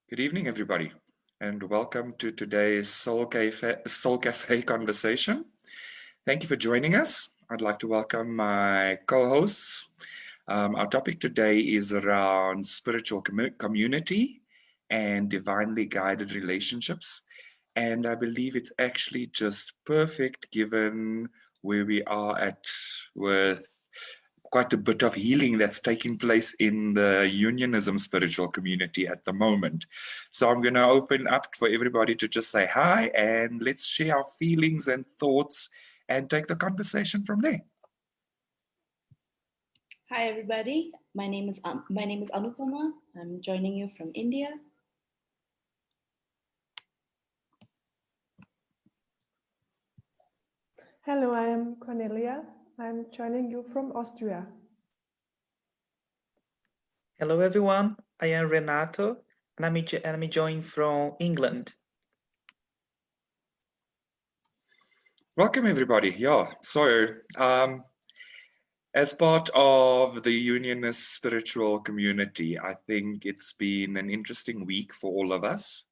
Good evening, everybody, and welcome to today's Soul Cafe conversation. Thank you for joining us. I'd like to welcome my co-hosts. Our topic today is around spiritual community and divinely guided relationships. And I believe it's actually just perfect given where we are at with quite a bit of healing that's taking place in the unionism spiritual community at the moment. So I'm going to open up for everybody to just say hi and let's share our feelings and thoughts and take the conversation from there. Hi everybody, my name is Anupama. I'm joining you from India. Hello, I am Cornelia. I'm joining you from Austria. Hello everyone, I am Renato and I'm joining from England. Welcome everybody. Yeah, so as part of the unionist spiritual community, I think it's been an interesting week for all of us.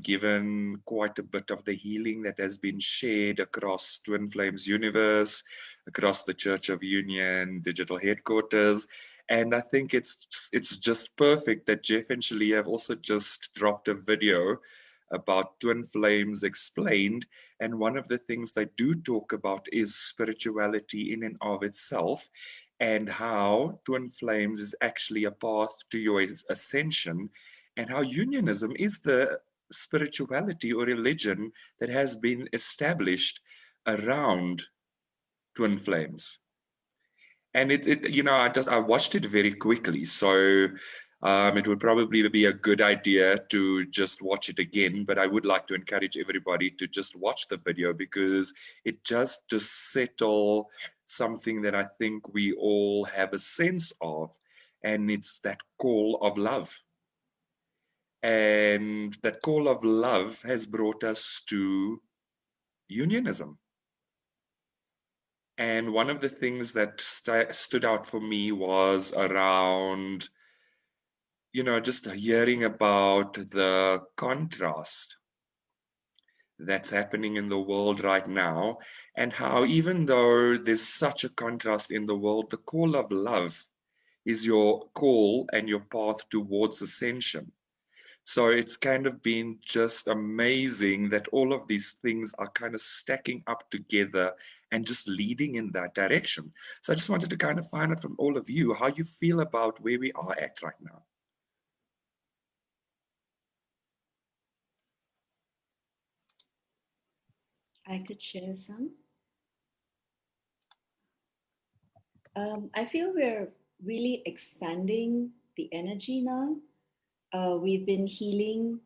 Given quite a bit of the healing that has been shared across Twin Flames Universe, across the Church of Union digital headquarters. And I think it's just perfect that Jeff and Shaleia have also just dropped a video about Twin Flames Explained. And one of the things they do talk about is spirituality in and of itself, and how Twin Flames is actually a path to your ascension, and how unionism is the spirituality or religion that has been established around Twin Flames. And I watched it very quickly, so it would probably be a good idea to just watch it again, but I would like to encourage everybody to just watch the video because it just to settle something that I think we all have a sense of, and it's that call of love. And that call of love has brought us to unionism. And one of the things that stood out for me was around, just hearing about the contrast that's happening in the world right now, and how even though there's such a contrast in the world, the call of love is your call and your path towards ascension. So it's kind of been just amazing that all of these things are kind of stacking up together and just leading in that direction. So I just wanted to kind of find out from all of you how you feel about where we are at right now. I could share some. I feel we're really expanding the energy now. We've been healing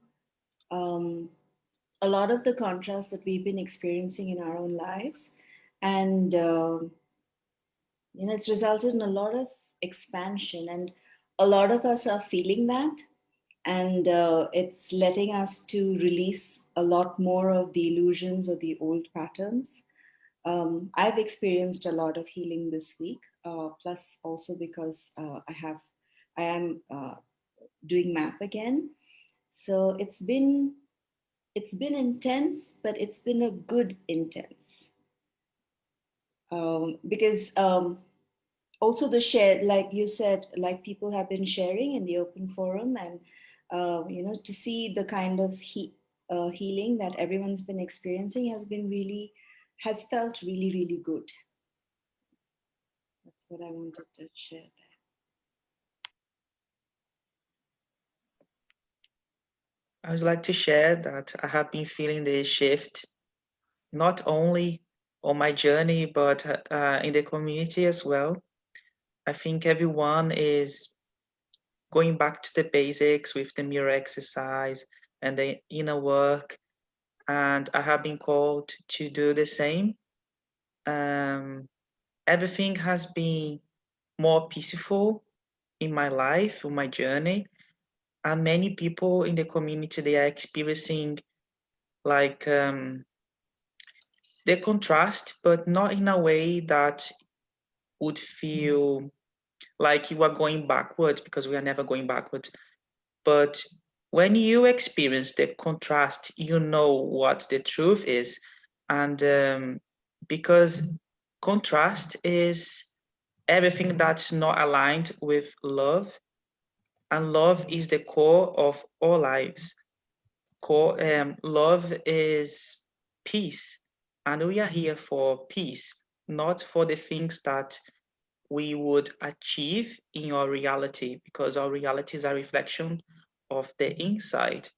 a lot of the contrast that we've been experiencing in our own lives. And, it's resulted in a lot of expansion, and a lot of us are feeling that. And it's letting us to release a lot more of the illusions or the old patterns. I've experienced a lot of healing this week, plus also because I am doing MAP again. So it's been intense, but it's been a good intense. Because also the share, like you said, like people have been sharing in the open forum, and to see the kind of healing that everyone's been experiencing has felt really, really good. That's what I wanted to share there. I would like to share that I have been feeling the shift, not only on my journey, but in the community as well. I think everyone is going back to the basics with the mirror exercise and the inner work. And I have been called to do the same. Everything has been more peaceful in my life, in my journey. And many people in the community, they are experiencing like the contrast, but not in a way that would feel like you are going backwards, because we are never going backwards, But when you experience the contrast, you know what the truth is. And because contrast is everything that's not aligned with love, and love is the core of all lives. Love is peace, and we are here for peace, not for the things that we would achieve in our reality, because our reality is a reflection of the inside.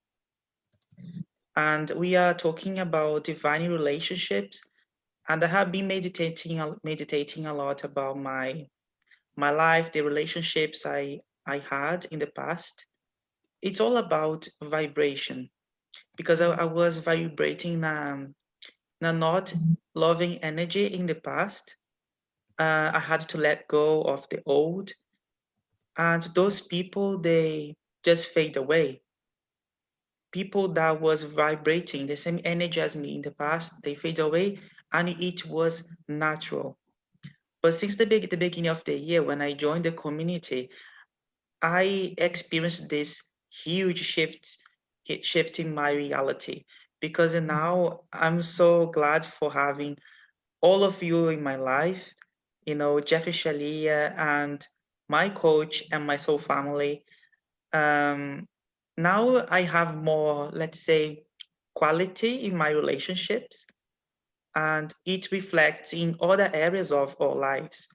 And we are talking about divine relationships, and I have been meditating a lot about my life, the relationships I had in the past. It's all about vibration, because I was vibrating a not loving energy in the past. I had to let go of the old, and those people, they just fade away. People that was vibrating the same energy as me in the past, they fade away, and it was natural. But since the beginning of the year, when I joined the community, I experienced this huge shift in my reality, because now I'm so glad for having all of you in my life, Jeffrey, Shaleia, and my coach and my soul family. Now I have more, let's say, quality in my relationships, and it reflects in other areas of our lives,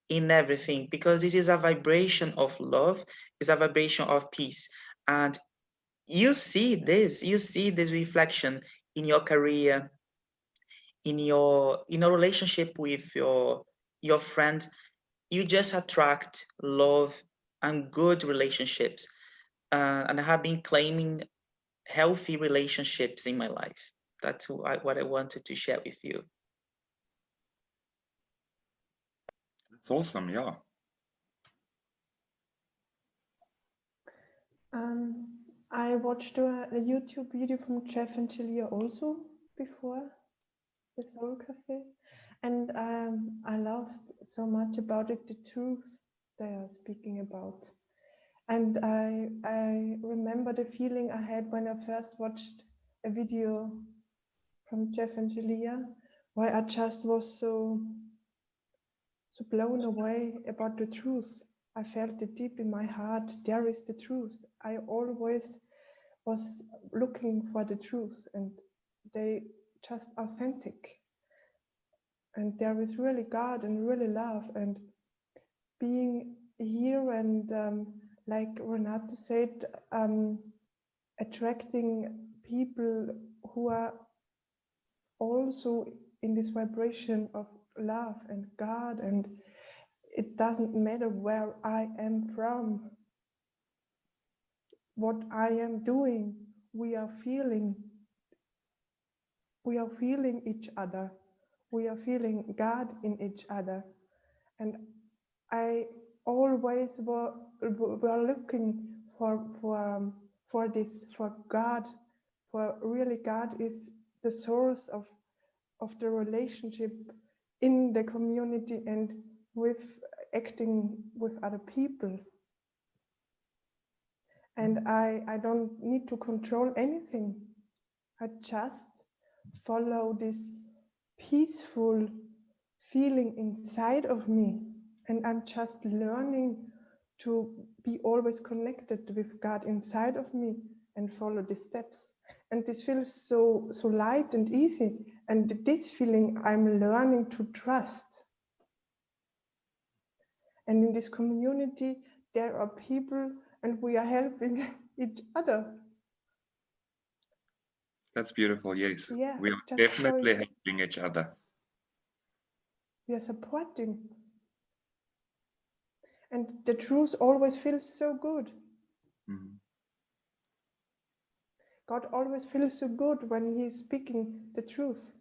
in everything, because this is a vibration of love, is a vibration of peace. And you see this reflection in your career, in your relationship with your friend. You just attract love and good relationships. And I have been claiming healthy relationships in my life. That's what I wanted to share with you. That's awesome. Yeah. I watched a YouTube video from Jeff and Shaleia also before the Soul Cafe, and I loved so much about it, the truth they are speaking about. And I remember the feeling I had when I first watched a video from Jeff and Shaleia, where I just was so blown away about the truth. I felt it deep in my heart. There is the truth. I always was looking for the truth, and they just authentic. And there is really God and really love, and being here and like Renato said, attracting people who are also in this vibration of love and God, and it doesn't matter where I am from, what I am doing, we are feeling each other, we are feeling God in each other. And I always were looking for this, for God, for really God is the source of the relationship in the community and with acting with other people. And I don't need to control anything. I just follow this peaceful feeling inside of me. And I'm just learning to be always connected with God inside of me and follow the steps. And this feels so light and easy. And this feeling I'm learning to trust. And in this community, there are people and we are helping each other. That's beautiful. Yes. Yeah, We are just definitely helping each other. We are supporting. And the truth always feels so good. Mhm. God always feels so good when He is speaking the truth.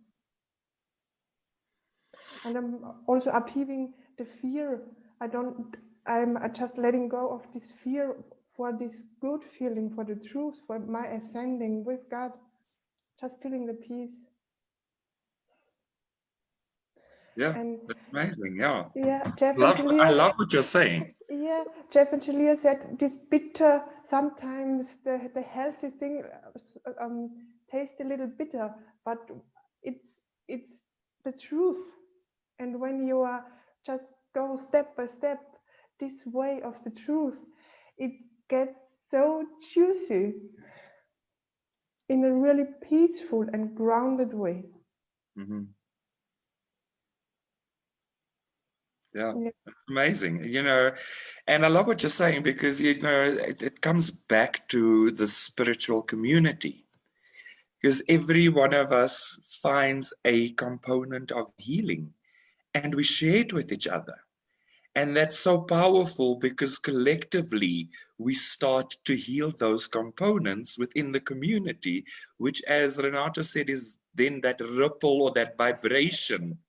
And I'm also upheaving the fear. I'm just letting go of this fear for this good feeling, for the truth, for my ascending with God. Just feeling the peace. Yeah, And that's amazing. Yeah. yeah, Jeff and I Shaleia. love what you're saying. Yeah, Jeff and Shaleia said this bitter sometimes the healthy thing tastes a little bitter, but it's the truth. And when you are just go step by step this way of the truth, it gets so juicy in a really peaceful and grounded way. Mm-hmm. Yeah, Yeah. it's amazing, and I love what you're saying, because, it comes back to the spiritual community, because every one of us finds a component of healing and we share it with each other. And that's so powerful, because collectively we start to heal those components within the community, which, as Renato said, is then that ripple or that vibration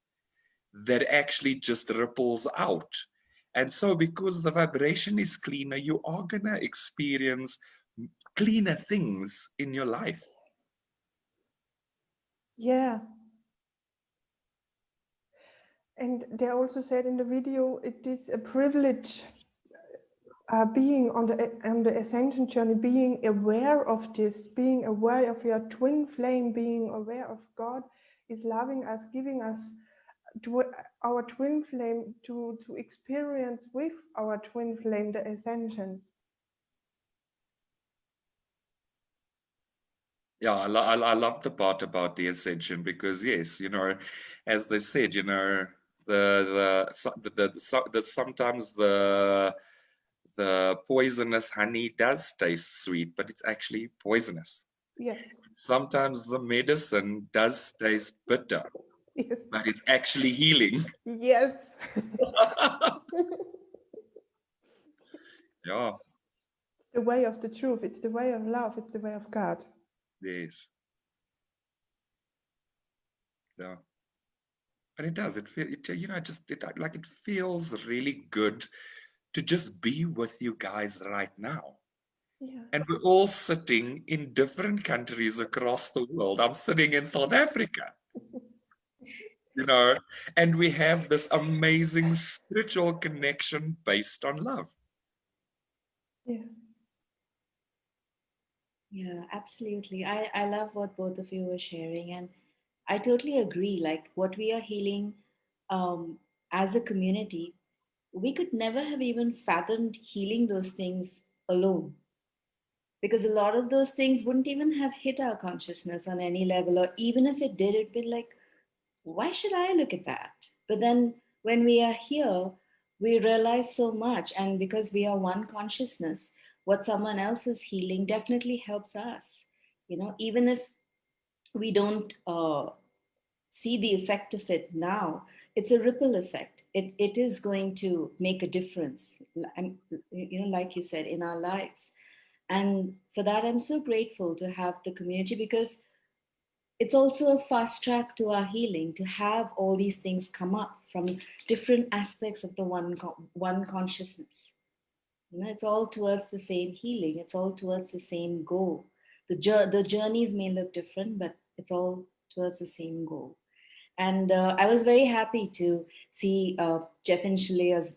that actually just ripples out. And so, because the vibration is cleaner, you are going to experience cleaner things in your life. Yeah. And they also said in the video, it is a privilege being on the ascension journey, being aware of this, being aware of your twin flame, being aware of God is loving us, giving us our twin flame to experience with our twin flame the ascension. Yeah, I love the part about the ascension, because yes, as they said, sometimes the poisonous honey does taste sweet, but it's actually poisonous. Yes. Sometimes the medicine does taste bitter, Yes. but it's actually healing. Yes. Yeah. The way of the truth. It's the way of love. It's the way of God. Yes. Yeah. And it does. It feel it, like it feels really good to just be with you guys right now. Yeah. And we're all sitting in different countries across the world. I'm sitting in South Africa, and we have this amazing spiritual connection based on love. Yeah. Yeah, absolutely. I love what both of you were sharing. And I totally agree. Like what we are healing as a community, we could never have even fathomed healing those things alone. Because a lot of those things wouldn't even have hit our consciousness on any level. Or even if it did, it'd be like, why should I look at that? But then when we are here, we realize so much. And because we are one consciousness, what someone else is healing definitely helps us. Even if we don't see the effect of it now, it's a ripple effect. It is going to make a difference, like you said, in our lives. And for that, I'm so grateful to have the community, because it's also a fast track to our healing to have all these things come up from different aspects of the one consciousness. It's all towards the same healing. It's all towards the same goal. The journeys may look different, but it's all towards the same goal. And I was very happy to see Jeff and Shaleia's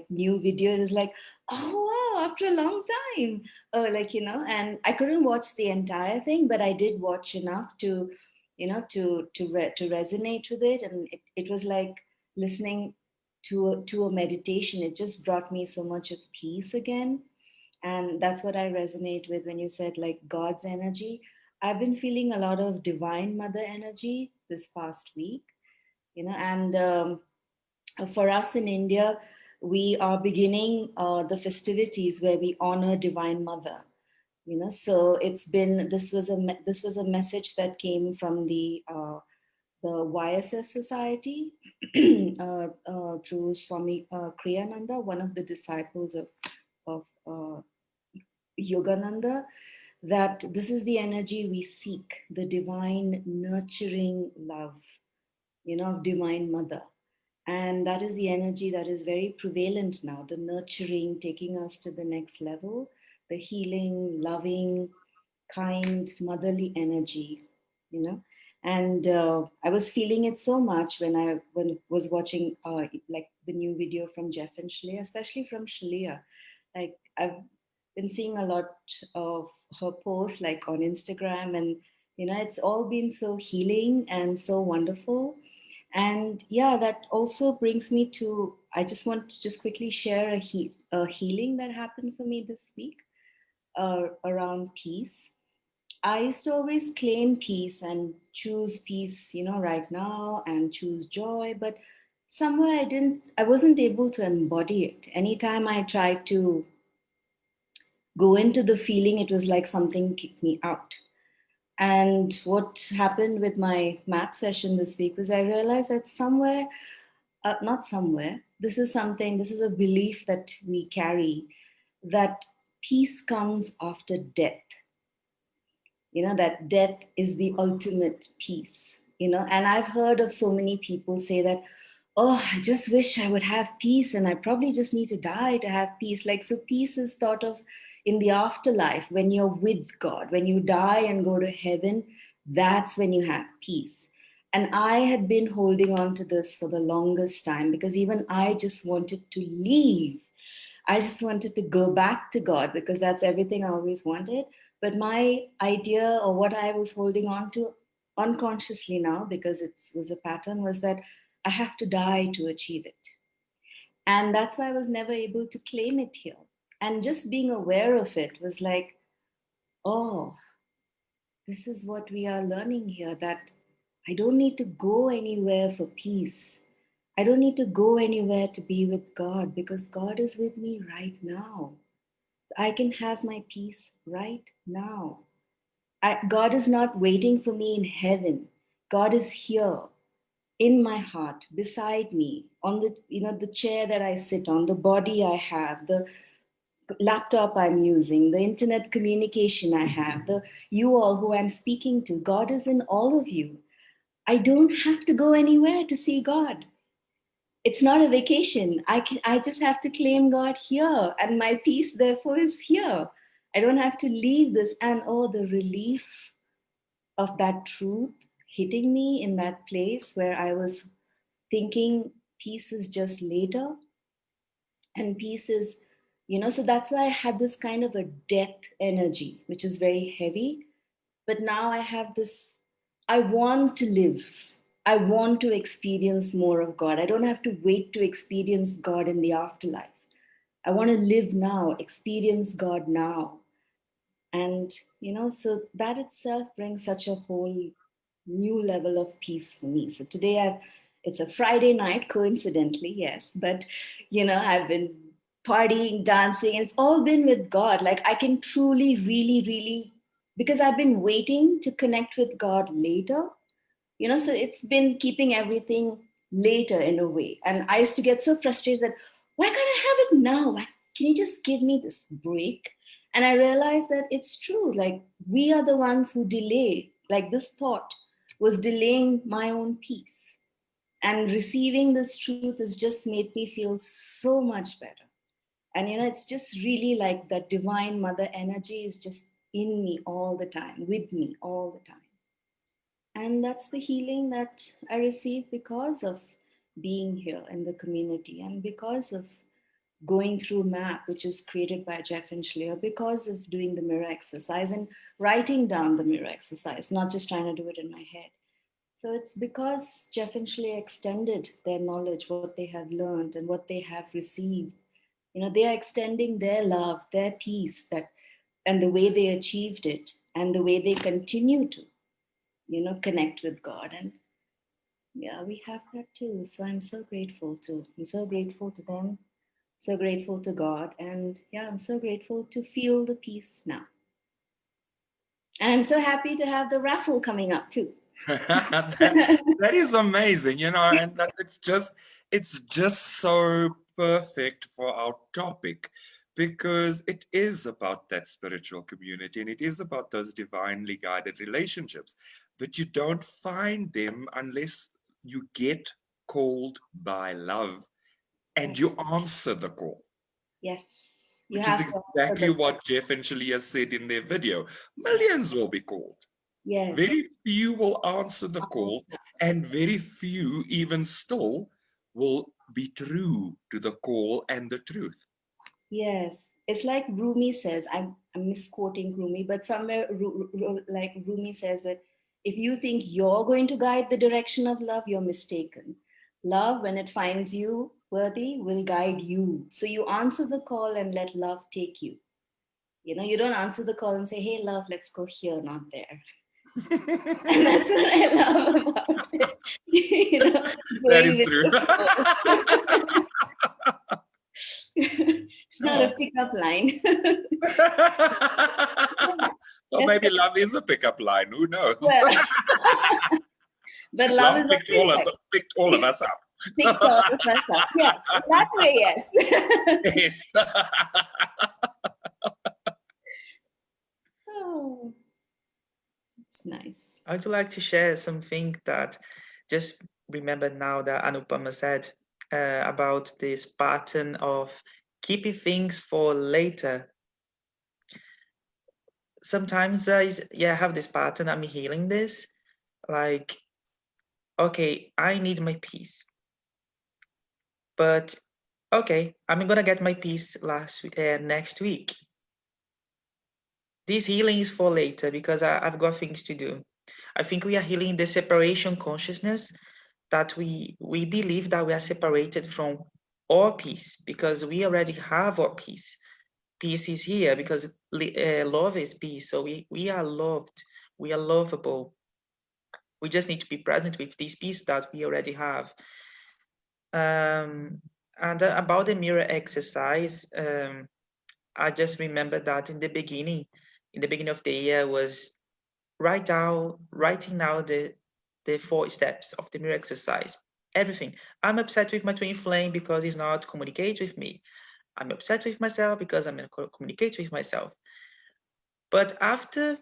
new video. It was like, oh wow, after a long time. And I couldn't watch the entire thing, but I did watch enough to, to resonate with it. And it was like listening to a meditation. It just brought me so much of peace again. And that's what I resonate with when you said like God's energy. I've been feeling a lot of divine mother energy this past week, and for us in India, we are beginning the festivities where we honor divine mother. So this was a message that came from the YSS Society through Swami Kriyananda, one of the disciples of Yogananda, that this is the energy we seek, the divine nurturing love, of divine mother. And that is the energy that is very prevalent now, the nurturing, taking us to the next level, the healing, loving, kind, motherly energy, And I was feeling it so much when I was watching like the new video from Jeff and Shaleia, especially from Shaleia. Like been seeing a lot of her posts like on Instagram, and it's all been so healing and so wonderful. And yeah, that also brings me to, I just want to just quickly share a healing that happened for me this week around peace. I used to always claim peace and choose peace, right now, and choose joy, but somewhere I wasn't able to embody it. Anytime I tried to go into the feeling, it was like something kicked me out. And what happened with my map session this week was I realized that somewhere, not somewhere, this is a belief that we carry, that peace comes after death. That death is the ultimate peace. And I've heard of so many people say that, oh, I just wish I would have peace, and I probably just need to die to have peace. Like, so peace is thought of in the afterlife, when you're with God, when you die and go to heaven, that's when you have peace. And I had been holding on to this for the longest time, because even I just wanted to leave. I just wanted to go back to God, because that's everything I always wanted. But my idea, or what I was holding on to unconsciously now, because it was a pattern, was that I have to die to achieve it. And that's why I was never able to claim it here. And just being aware of it was like, oh, this is what we are learning here, that I don't need to go anywhere for peace. I don't need to go anywhere to be with God, because God is with me right now. I can have my peace right now. God is not waiting for me in heaven. God is here in my heart, beside me, on the chair that I sit on, the body I have, the laptop I'm using, the internet communication I have, the you all who I'm speaking to. God is in all of you. I don't have to go anywhere to see God. It's not a vacation. I just have to claim God here, and my peace therefore is here. I don't have to leave this. And oh, the relief of that truth hitting me in that place where I was thinking peace is just later, and peace is, so that's why I had this kind of a death energy, which is very heavy. But now I have this, I want to live. I want to experience more of God. I don't have to wait to experience God in the afterlife. I want to live now, experience God now. And, so that itself brings such a whole new level of peace for me. So today it's a Friday night, coincidentally, yes, but, I've been partying, dancing, and it's all been with God. Like, I can truly, really, really, because I've been waiting to connect with God later, so it's been keeping everything later in a way. And I used to get so frustrated that, why can't I have it now? Can you just give me this break? And I realized that it's true. Like, we are the ones who delay. Like, this thought was delaying my own peace. And receiving this truth has just made me feel so much better. And it's just really like that divine mother energy is just in me all the time, with me all the time. And that's the healing that I received because of being here in the community, and because of going through MAP, which is created by Jeff and Shaleia, because of doing the mirror exercise and writing down the mirror exercise, not just trying to do it in my head. So it's because Jeff and Shaleia extended their knowledge, what they have learned and what they have received. They are extending their love, their peace, and the way they achieved it, and the way they continue to connect with God. And yeah, we have that too. So I'm so grateful to them, so grateful to God. And yeah, I'm so grateful to feel the peace now. And I'm so happy to have the raffle coming up too. That is amazing, and that it's just so perfect for our topic, because it is about that spiritual community, and it is about those divinely guided relationships. But you don't find them unless you get called by love and you answer the call. Yes. You Which is have to answer exactly what Jeff and Shaleia said in their video. Millions will be called. Yes. Very few will answer the call, and very few, even still, will be true to the call and the truth. Yes. It's like Rumi says, I'm misquoting Rumi, but somewhere like Rumi says that if you think you're going to guide the direction of love, you're mistaken. Love, when it finds you worthy, will guide you. So you answer the call and let love take you. You know, you don't answer the call and say, hey, love, let's go here, not there. And that's what I love about it. You know, That going is with true. the flow. It's not a pickup line. Or maybe love is a pickup line. Who knows? Well, but love Love is picked always like, picked all of us up. picked all of us up. Yes, in that way, yes. Yes. Oh, it's nice. I would like to share something that just remember now that Anupama said about this pattern of keeping things for later. Sometimes I have this pattern, I'm healing this, like, okay, I need my peace. But okay, I'm gonna get my peace next week. This healing is for later because I've got things to do. I think we are healing the separation consciousness, that we believe that we are separated from our peace because we already have our peace. Peace is here because love is peace. So we are loved, we are lovable. We just need to be present with this peace that we already have. And about the mirror exercise, I just remember that in the beginning of the year was writing now the 4 steps of the mirror exercise. Everything. I'm upset with my twin flame because he's not communicating with me. I'm upset with myself because I'm not communicating with myself. But after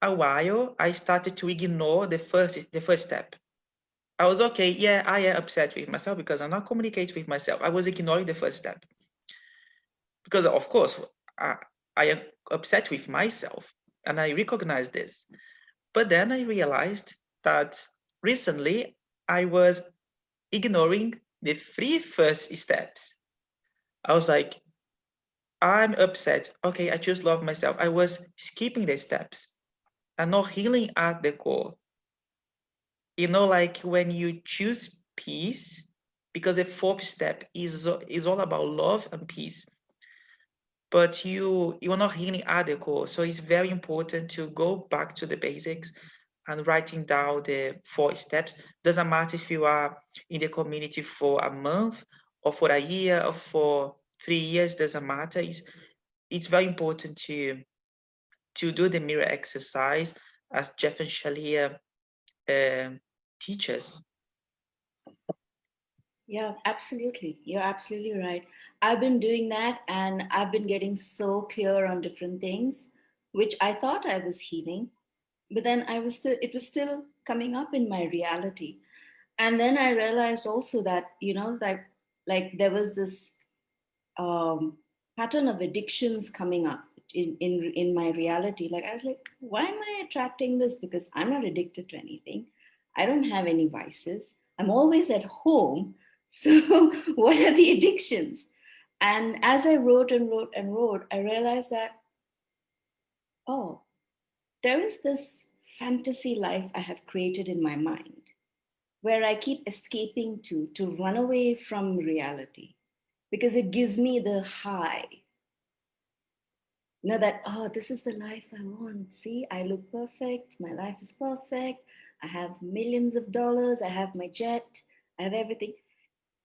a while, I started to ignore the first step. I was okay, yeah, I am upset with myself because I'm not communicating with myself. I was ignoring the first step. Because of course, I am upset with myself and I recognize this. But then I realized that recently I was ignoring the 3 first steps. I was like, I'm upset. Okay, I just love myself. I was skipping the steps and not healing at the core. You know, like when you choose peace, because the 4th step is all about love and peace, but you are not healing at the core. So it's very important to go back to the basics and writing down the 4 steps. Doesn't matter if you are in the community for a month or for a year or for 3 years, doesn't matter. It's very important to do the mirror exercise as Jeff and Shaleia teach us. Yeah, absolutely. You're absolutely right. I've been doing that and I've been getting so clear on different things, which I thought I was healing, but then it was still coming up in my reality. And then I realized also that, you know, that like there was this pattern of addictions coming up in my reality. Like I was like, why am I attracting this? Because I'm not addicted to anything. I don't have any vices. I'm always at home. So what are the addictions? And as I wrote and wrote and wrote, I realized that, oh, there is this fantasy life I have created in my mind where I keep escaping to run away from reality because it gives me the high. You know, that, oh, this is the life I want. See, I look perfect. My life is perfect. I have millions of dollars. I have my jet. I have everything.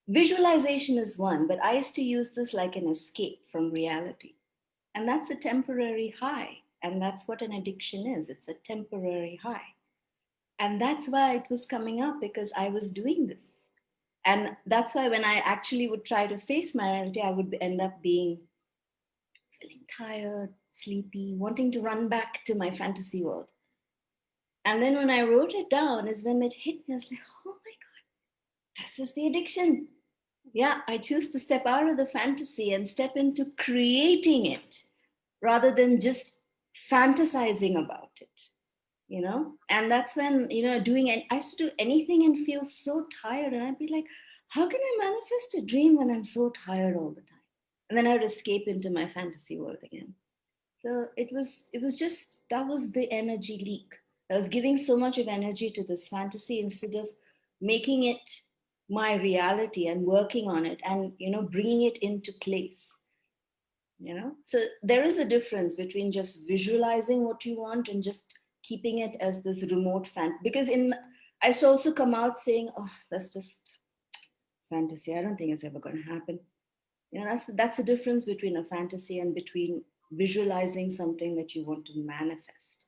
Visualization is one, but I used to use this like an escape from reality. And that's a temporary high. And that's what an addiction is, it's a temporary high. And that's why it was coming up, because I was doing this. And that's why when I actually would try to face my reality, I would end up feeling tired, sleepy, wanting to run back to my fantasy world. And then when I wrote it down is when it hit me. I was like, oh my God, this is the addiction. Yeah, I choose to step out of the fantasy and step into creating it rather than just fantasizing about it, you know? And that's when, you know, I used to do anything and feel so tired. And I'd be like, how can I manifest a dream when I'm so tired all the time? And then I would escape into my fantasy world again. So it was just, that was the energy leak. I was giving so much of energy to this fantasy instead of making it my reality and working on it and, bringing it into place. So there is a difference between just visualizing what you want and just keeping it as this remote because I used to also come out saying, oh, that's just fantasy. I don't think it's ever going to happen. That's the difference between a fantasy and between visualizing something that you want to manifest.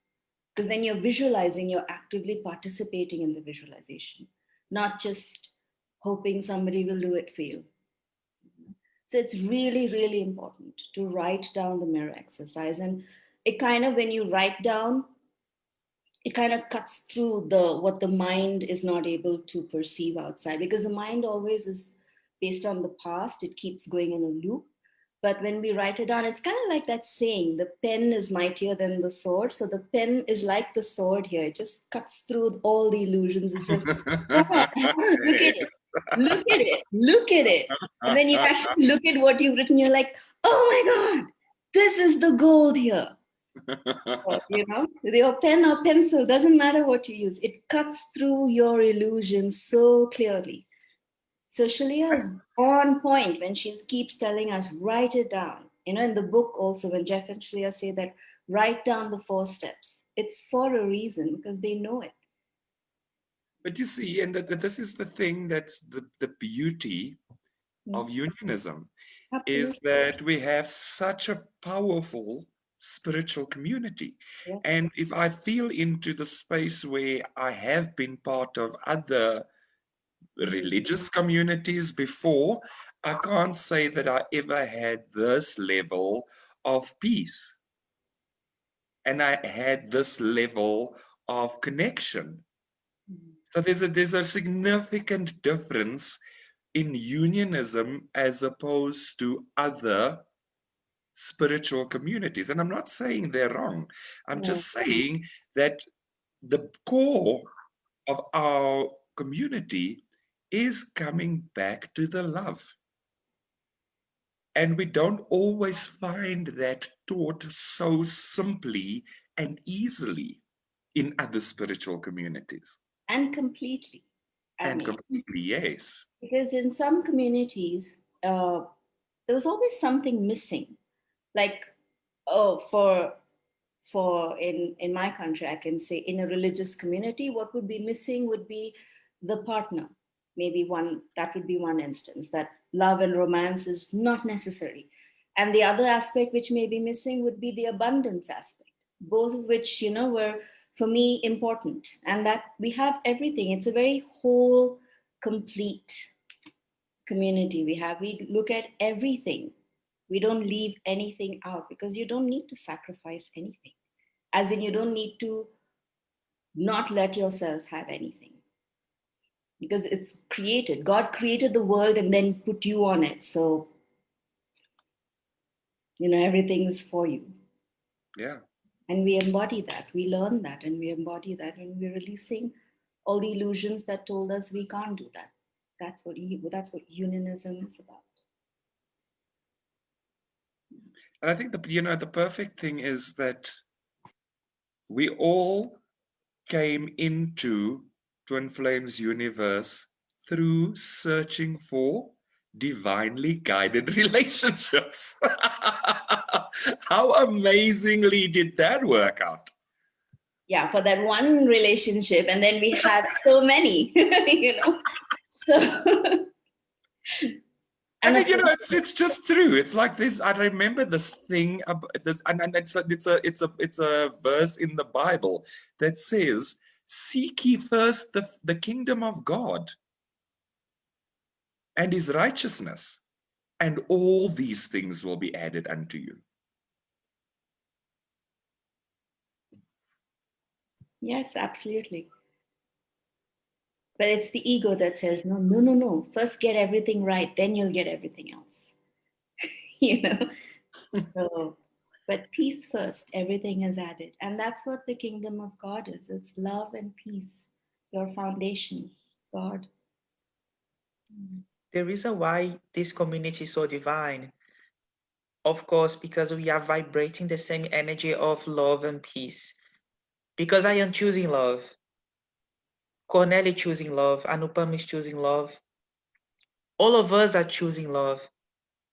Because when you're visualizing, you're actively participating in the visualization, not just hoping somebody will do it for you. So it's really, really important to write down the mirror exercise. And it kind of, when you write down, it kind of cuts through what the mind is not able to perceive outside, because the mind always is based on the past. It keeps going in a loop. But when we write it down, it's kind of like that saying, the pen is mightier than the sword. So the pen is like the sword here. It just cuts through all the illusions. It says, come on, have a look at it. Look at it. Look at it. And then you actually look at what you've written. You're like, oh my God, this is the gold here. Or, your pen or pencil, doesn't matter what you use. It cuts through your illusions so clearly. So Shaleia is on point when she keeps telling us, write it down. In the book also, when Jeff and Shaleia say that, write down the 4 steps. It's for a reason, because they know it. But you see, and this is the thing, that's the beauty of unionism. Absolutely. Is that we have such a powerful spiritual community. Yeah. And if I feel into the space where I have been part of other religious communities before, I can't say that I ever had this level of peace. And I had this level of connection. So there's a significant difference in unionism as opposed to other spiritual communities. And I'm not saying they're wrong. I'm just saying that the core of our community is coming back to the love. And we don't always find that taught so simply and easily in other spiritual communities. And completely. Completely, yes. Because in some communities, there was always something missing. Like, for in my country, I can say, in a religious community, what would be missing would be the partner. Maybe that would be one instance, that love and romance is not necessary. And the other aspect which may be missing would be the abundance aspect, both of which, were for me important. And that we have everything. It's a very whole, complete community we look at everything. We don't leave anything out, because you don't need to sacrifice anything. As in, you don't need to not let yourself have anything, because it's created. God created the world and then put you on it. So, everything is for you. Yeah. And we embody that. We learn that and we embody that. And we're releasing all the illusions that told us we can't do that. That's what unionism is about. And I think the perfect thing is that we all came into Twin Flames universe through searching for divinely guided relationships. How amazingly did that work out? Yeah, for that one relationship, and then we had so many, So, and then, it's just true. It's like this. I remember this thing about this, and it's a verse in the Bible that says, "Seek ye first the kingdom of God and His righteousness, and all these things will be added unto you." Yes, absolutely. But it's the ego that says, no, no, no, no. First get everything right, then you'll get everything else. So, but peace first, everything is added. And that's what the kingdom of God is. It's love and peace, your foundation, God. The reason why this community is so divine of course, because we are vibrating the same energy of love and peace. Because I am choosing love. Cornelia choosing love. Anupam is choosing love. All of us are choosing love.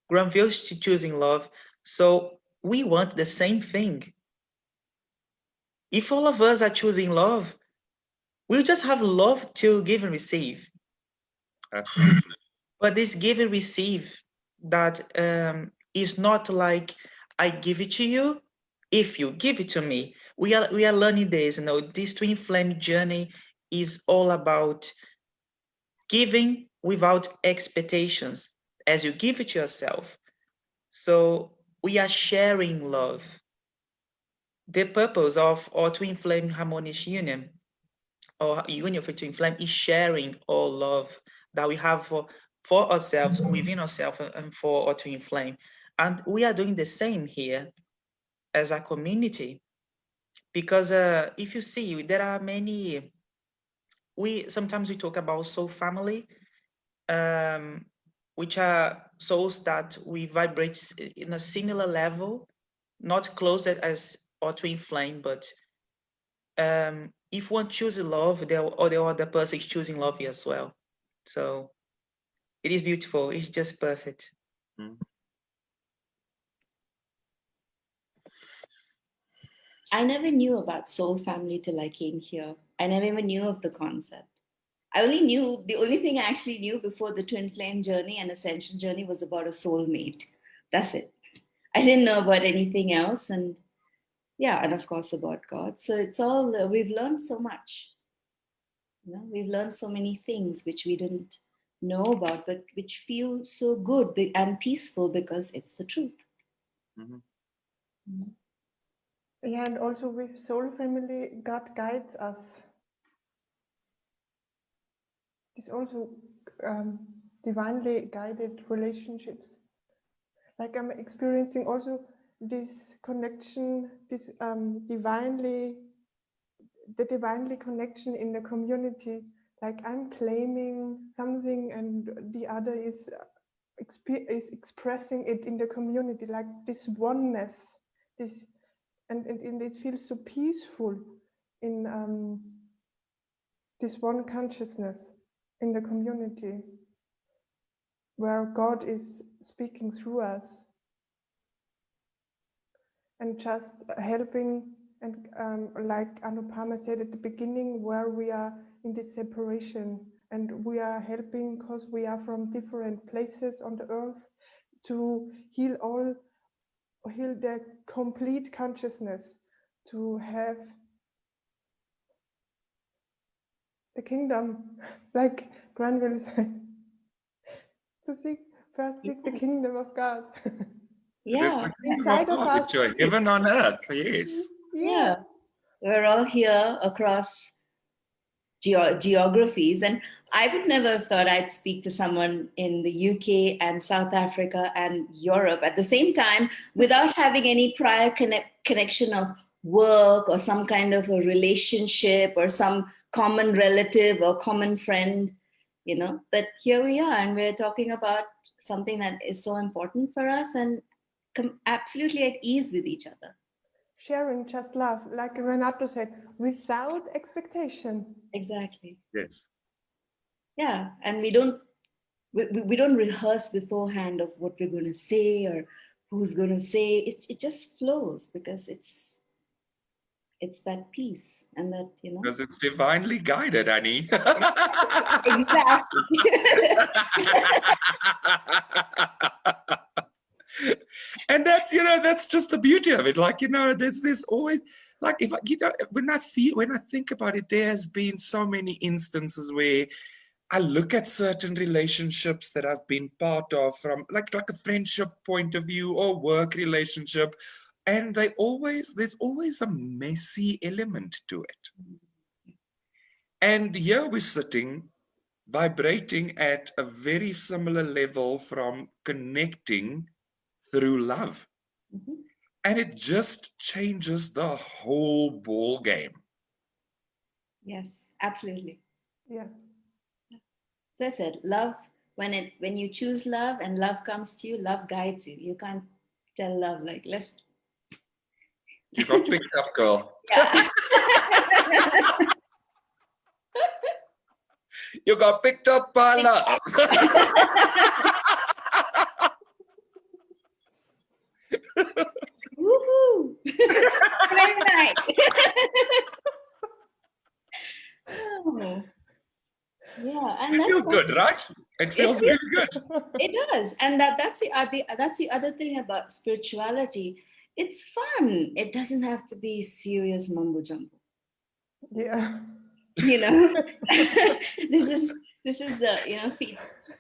Granville is choosing love. So we want the same thing. If all of us are choosing love, we'll just have love to give and receive. Absolutely. But this give and receive that is not like I give it to you if you give it to me. We are learning this. This twin flame journey is all about giving without expectations as you give it yourself. So we are sharing love. The purpose of our twin flame harmonious union or union for twin flame is sharing all love that we have for ourselves, within ourselves, and for our twin flame. And we are doing the same here as a community, because if you see, there are many, sometimes we talk about soul family, which are souls that we vibrate in a similar level, not close as our twin flame, but if one chooses love, the other person is choosing love as well. So it is beautiful. It's just perfect. Mm. I never knew about soul family till I came here. I never even knew of the concept. The only thing I actually knew before the twin flame journey and ascension journey was about a soulmate. That's it. I didn't know about anything else. And yeah, and of course about God. So it's all, we've learned so much. We've learned so many things which we didn't know about, but which feel so good and peaceful because it's the truth. Mhm. Yeah, and also with soul family, God guides us. It's also divinely guided relationships. Like I'm experiencing also this connection, this divinely connection in the community. Like I'm claiming something and the other is expressing it in the community, like this oneness, this and it feels so peaceful in this one consciousness in the community where God is speaking through us and just helping. And like Anupama said at the beginning, where we are in this separation and we are helping because we are from different places on the earth to heal the complete consciousness, to have the kingdom, like Granville said, to seek the kingdom of God. It is Yeah, the kingdom of Inside of God, us. it's your heaven on earth. Yes. yeah. We're all here across geographies. And I would never have thought I'd speak to someone in the UK and South Africa and Europe at the same time without having any prior connection of work or some kind of a relationship or some common relative or common friend, But here we are, and we're talking about something that is so important for us and absolutely at ease with each other. Sharing just love, like Renato said, without expectation. Exactly. Yes. Yeah, and we don't rehearse beforehand of what we're going to say or who's going to say. It just flows because it's that peace and that Because it's divinely guided, Annie. exactly. And that's just the beauty of it. Like, there's always, like, when I think about it, there has been so many instances where I look at certain relationships that I've been part of from like a friendship point of view or work relationship, and there's always a messy element to it. And here we're sitting, vibrating at a very similar level from connecting through love. Mhm. And it just changes the whole ball game. Yes, absolutely. Yeah. So I said, love, when you choose love and love comes to you, love guides you. You can't tell love, like, let's. You got picked up, girl. Yeah. You got picked up by love. Woohoo! Very nice. Oh, yeah, and It that's feels fun. good, right? It feels really good. It does, and that's the other thing about spirituality. It's fun. It doesn't have to be serious mumbo jumbo. Yeah. You know, this is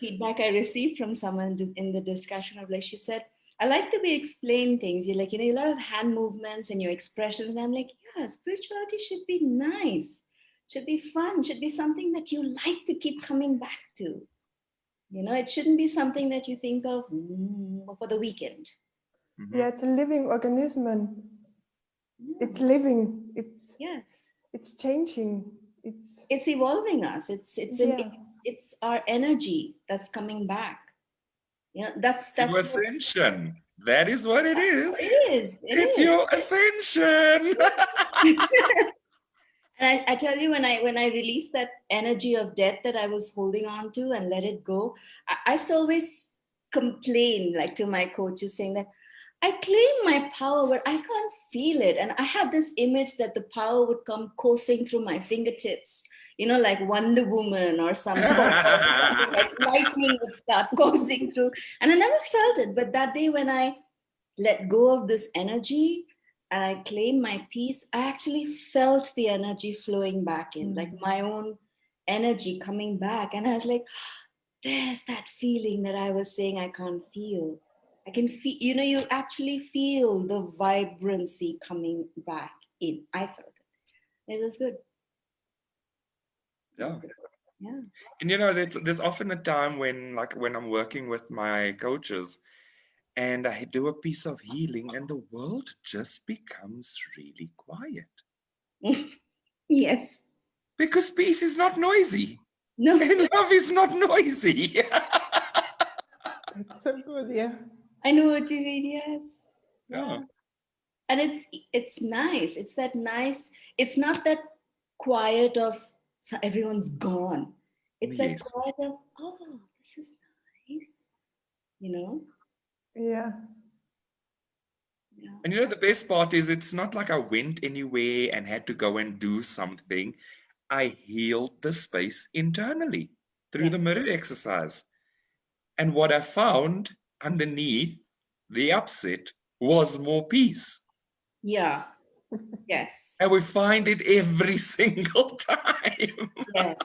feedback I received from someone in the discussion of, like, she said, I like the way you explain things. You're like, a lot of hand movements and your expressions, and I'm like, yeah, spirituality should be nice, should be fun, should be something that you like to keep coming back to. It shouldn't be something that you think of for the weekend. Mhm. Yeah, it's a living organism. Yeah. It's living. Yes. It's changing. It's evolving us. Yeah. It's our energy that's coming back. That's It's your what ascension. That is what it is. it is. It's your ascension. And I tell you, when I released that energy of death that I was holding on to and let it go, I used to always complain, like, to my coaches, saying that I claim my power, but I can't feel it. And I had this image that the power would come coursing through my fingertips, like Wonder Woman or some something like lightning would start coursing through. And I never felt it. But that day when I let go of this energy and I claim my peace, I actually felt the energy flowing back in, like my own energy coming back. And I was like, there's that feeling that I was saying I can't feel. I can feel, you actually feel the vibrancy coming back in. I felt it. It was good. Yeah. Yeah. And there's often a time when I'm working with my coaches and I do a piece of healing and the world just becomes really quiet. Yes. Because peace is not noisy. No. And love is not noisy. It's so good. Yeah. I know what you mean. Yes. Yeah. And it's nice. It's that nice. It's not that quiet of everyone's gone. It's that Yes. quiet of, oh, this is nice. Yeah. Yeah. And the best part is it's not like I went anywhere and had to go and do something. I healed the space internally through the Yes. mirror exercise. And what I found underneath the upset was more peace. Yeah. Yes. And we find it every single time. Yes.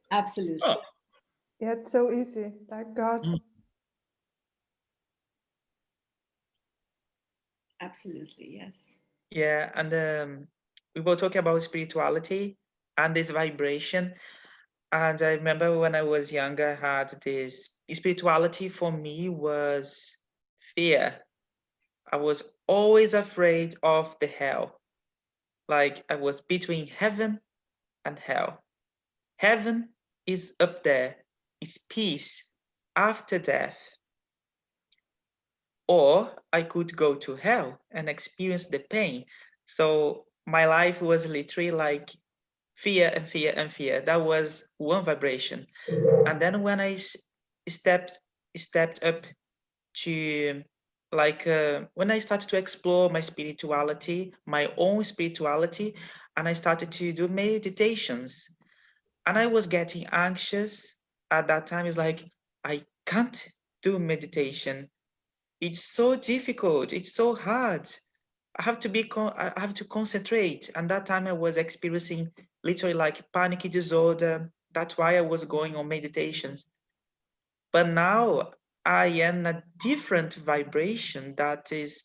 Absolutely. Oh. Yeah, it's so easy. Like God. Absolutely. Yes. Yeah, and we were talking about spirituality and this vibration. And I remember when I was younger, I had this spirituality for me was fear. I was always afraid of the hell. Like I was between heaven and hell. Heaven is up there, is peace after death. Or I could go to hell and experience the pain. So my life was literally like fear and fear and fear. That was one vibration. And then when I stepped up to when I started to explore my spirituality, my own spirituality, and I started to do meditations, and I was getting anxious at that time. It's like, I can't do meditation. It's so difficult. It's so hard. I have to concentrate. And that time I was experiencing literally like panic disorder. That's why I was going on meditations. But now I am a different vibration that is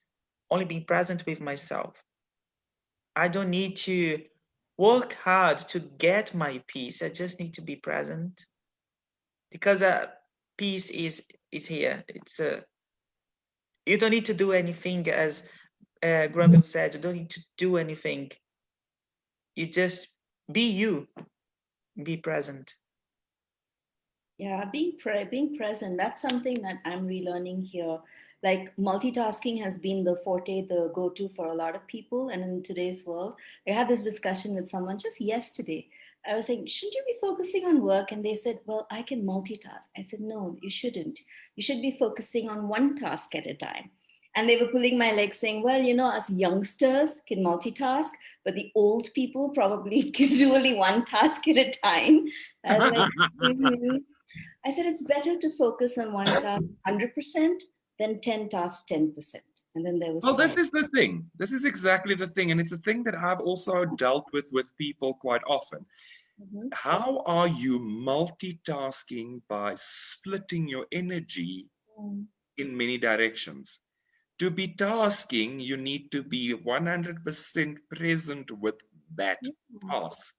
only being present with myself. I don't need to work hard to get my peace. I just need to be present because peace is here. You don't need to do anything, as Granville said. You don't need to do anything. You just be you, be present. Yeah, being present, that's something that I'm relearning here. like multitasking has been the forte, the go-to for a lot of people. And in today's world, I had this discussion with someone just yesterday. I was saying, shouldn't you be focusing on work? And they said, well, I can multitask. I said, no, you shouldn't. You should be focusing on one task at a time. And they were pulling my leg saying, well, you know, us youngsters can multitask, but the old people probably can do only one task at a time. I was like, "Mhm." I said, it's better to focus on one task 100% than 10 tasks 10%. And then there was Well, this silence. is the thing. This is exactly the thing. And it's a thing that I've also dealt with people quite often. Mhm. How are you multitasking by splitting your energy Mm. in many directions? To be tasking, you need to be 100% present with that task.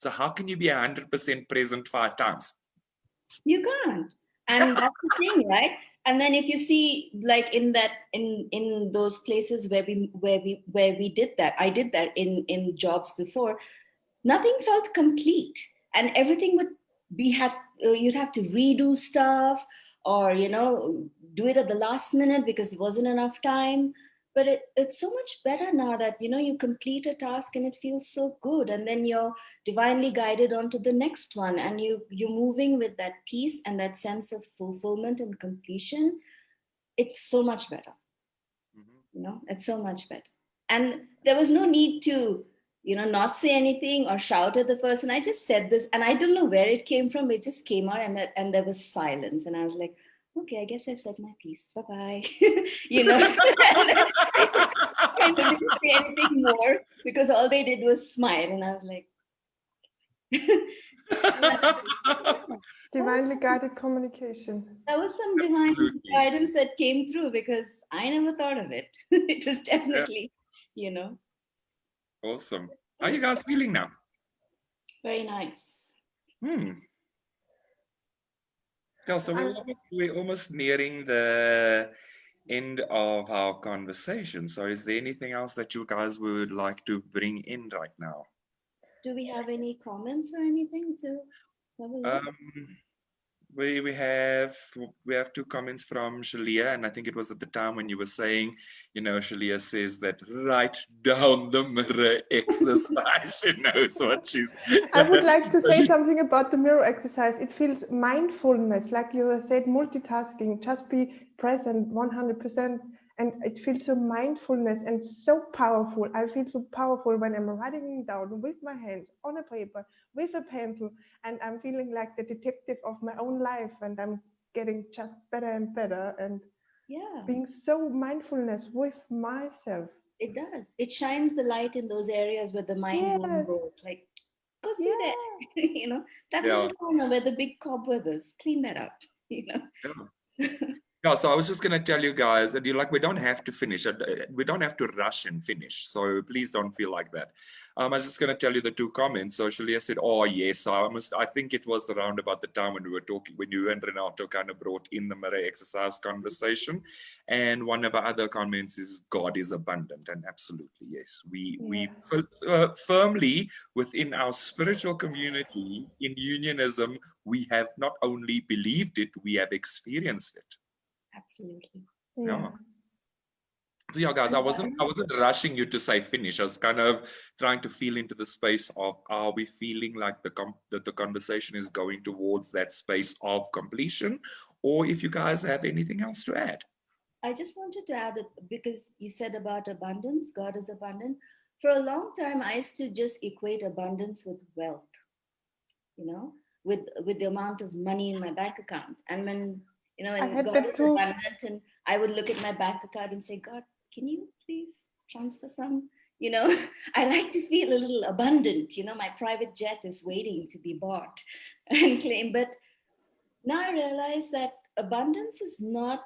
So how can you be 100% present 5 times? You can't. And that's the thing, right? And then if you see like in that in those places where we did that, I did that in jobs before, nothing felt complete, and everything would be had you'd have to redo stuff, or do it at the last minute because there wasn't enough time. But it's so much better now that you complete a task and it feels so good, and then you're divinely guided on to the next one, and you're moving with that peace and that sense of fulfillment and completion. It's so much better. It's so much better. And there was no need to not say anything or shout at the person. I just said this, and I don't know where it came from. It just came out, and there was silence, and I was like, okay, I guess I said my piece, bye bye. And then I just kind of didn't say anything more, because all they did was smile, and I was like, Divinely guided communication. that was some divine Absolutely. guidance that came through, because I never thought of it. It was Yeah. definitely, Awesome. How are you guys feeling now? very nice. Yeah, so we're almost nearing the end of our conversation. So is there anything else that you guys would like to bring in right now? Do we have any comments or anything to have a look? We have 2 comments from Shaleia, and I think it was at the time when you were saying, Shaleia says that write down the mirror exercise. She knows what she's. I would like to So say she- something about the mirror exercise. It feels mindfulness, like you said, multitasking, just be present 100%. And it feels so mindfulness and so powerful. I feel so powerful when I'm writing down with my hands on a paper, with a pencil, and I'm feeling like the detective of my own life, and I'm getting just better and better, and Yeah, being so mindfulness with myself. it does. It shines the light in those areas where the mind won't Yes, go. It's like, go see yes. there. That Yeah. little corner where the big cobweb is. Clean that up. Yeah. Yeah, so I was just going to tell you guys that we don't have to finish. We don't have to rush and finish. So please don't feel like that. I was just going to tell you the 2 comments. So Shaleia said, oh, yes. I think it was around about the time when we were talking, when you and Renato kind of brought in the mirror exercise conversation. And one of our other comments is, God is abundant. And absolutely, yes. We firmly within our spiritual community in unionism, we have not only believed it, we have experienced it. Absolutely. Yeah. So yeah, guys, I wasn't rushing you to say finish. I was kind of trying to feel into the space of, are we feeling like that the conversation is going towards that space of completion, or if you guys have anything else to add. I just wanted to add it because you said about abundance, God is abundant. For a long time, I used to just equate abundance with wealth, with the amount of money in my bank account. And when, I when had God that is too. abundant, and I would look at my bank account and say, God, can you please transfer some? I like to feel a little abundant. My private jet is waiting to be bought and claimed. But now I realize that abundance is not,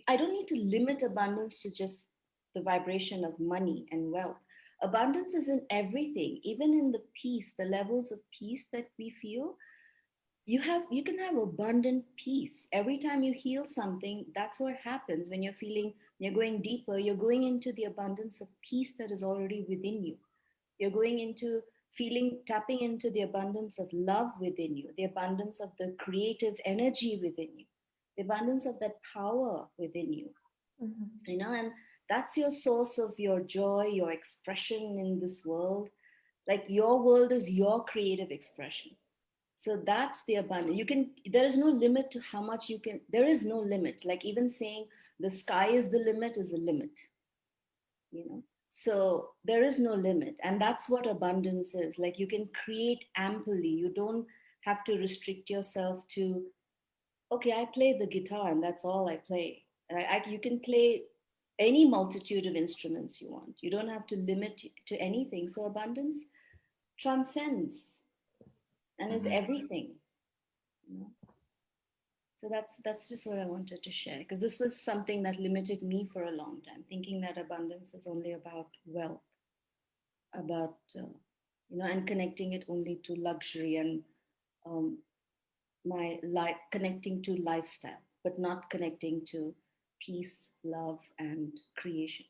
I don't need to limit abundance to just the vibration of money and wealth. Abundance is in everything, even in the peace, the levels of peace that we feel. You can have abundant peace every time you heal something. That's what happens when you're going deeper. You're going into the abundance of peace that is already within you. You're going into tapping into the abundance of love within you, the abundance of the creative energy within you, the abundance of that power within you. you know, and that's your source of your joy, your expression in this world. Like your world is your creative expression. So that's the abundance. There is no limit to how much you can, there is no limit. Like even saying the sky is the limit is a limit, you know? So there is no limit. And that's what abundance is. Like you can create amply. You don't have to restrict yourself to, okay, I play the guitar and that's all I play. And you can play any multitude of instruments you want. You don't have to limit to anything. So abundance transcends and is everything, you know? So that's just what I wanted to share, because this was something that limited me for a long time, thinking that abundance is only about wealth, about you know, and connecting it only to luxury and my life, connecting to lifestyle, but not connecting to peace, love, and creation.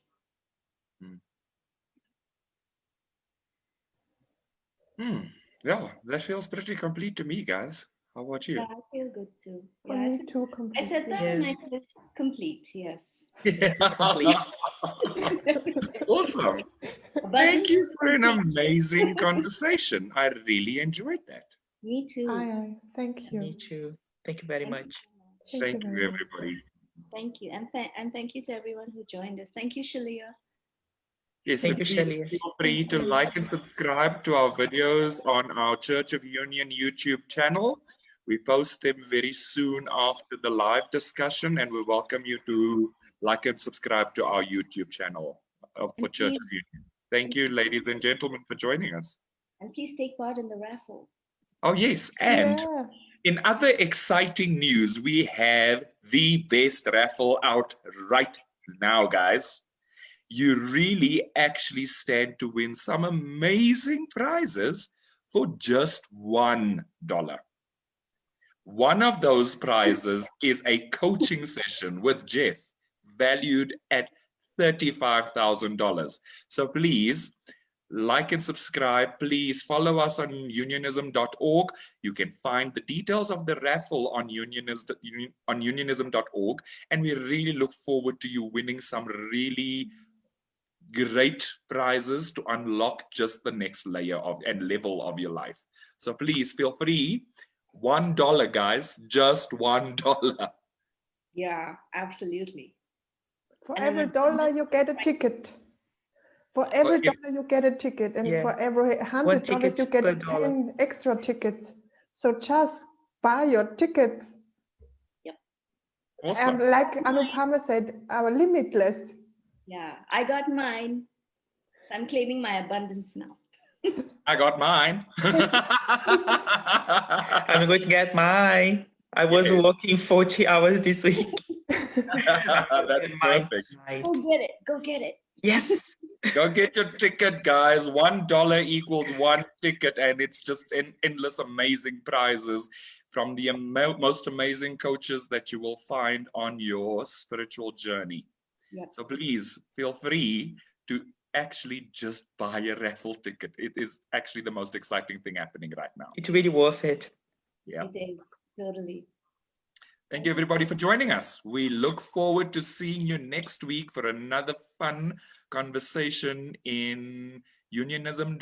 Yeah, that feels pretty complete to me, guys. How about you? Yeah, I feel good too. For Yeah, me too, I completely. said that Yeah. and I feel complete. Yes. Complete. Awesome. Thank you for an amazing conversation. I really enjoyed that. Me too. Aye, thank you. Me too. Thank you very Thank you much. so much. Thank Thank you you, very much. everybody. Thank you. And thank you to everyone who joined us. Thank you, Shaleia. Yes, so Thank you, please Shaleia. feel free to like and subscribe to our videos on our Church of Union YouTube channel. We post them very soon after the live discussion, and we welcome you to like and subscribe to our YouTube channel for And Church please, of Union. Thank you, ladies and gentlemen, for joining us. and please take part in the raffle. Oh, yes, and Yeah. in other exciting news, we have the best raffle out right now, guys. You really actually stand to win some amazing prizes for just $1. One of those prizes is a coaching session with Jeff, valued at $35,000. So please like and subscribe. Please follow us on unionism.org. You can find the details of the raffle on unionism.org. And we really look forward to you winning some really great prizes to unlock just the next layer of and level of your life. So please feel free. $1, guys, just $1. Yeah, absolutely. For And every then- dollar you get a ticket. For every dollar you get a ticket, and Yeah. for every $100 ticket you get per dollar. 10 extra tickets. So just buy your tickets. Awesome. And like Anupama said, our limitless. Yeah, I got mine. I'm claiming my abundance now. I got mine. I'm going to get mine. I was Yes. working 40 hours this week. That's Mine perfect. tonight. Go get it. Go get it. Yes. Go get your ticket, guys. $1 equals one ticket, and it's just endless amazing prizes from the most amazing coaches that you will find on your spiritual journey. Yep. So please feel free to actually just buy a raffle ticket. It is actually the most exciting thing happening right now. It's really worth it. Yeah. It is. Totally. Thank you, everybody, for joining us. We look forward to seeing you next week for another fun conversation in unionism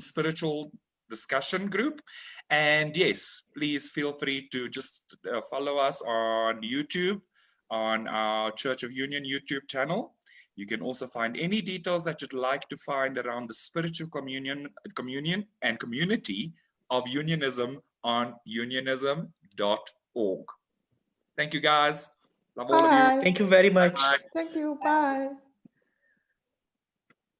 spiritual discussion group. And yes, please feel free to just follow us on YouTube, on our Church of Union YouTube channel. You can also find any details that you'd like to find around the spiritual communion and community of unionism on unionism.org. Thank you, guys. Love all of you. Bye. Thank you very much. Bye. Thank you. Bye.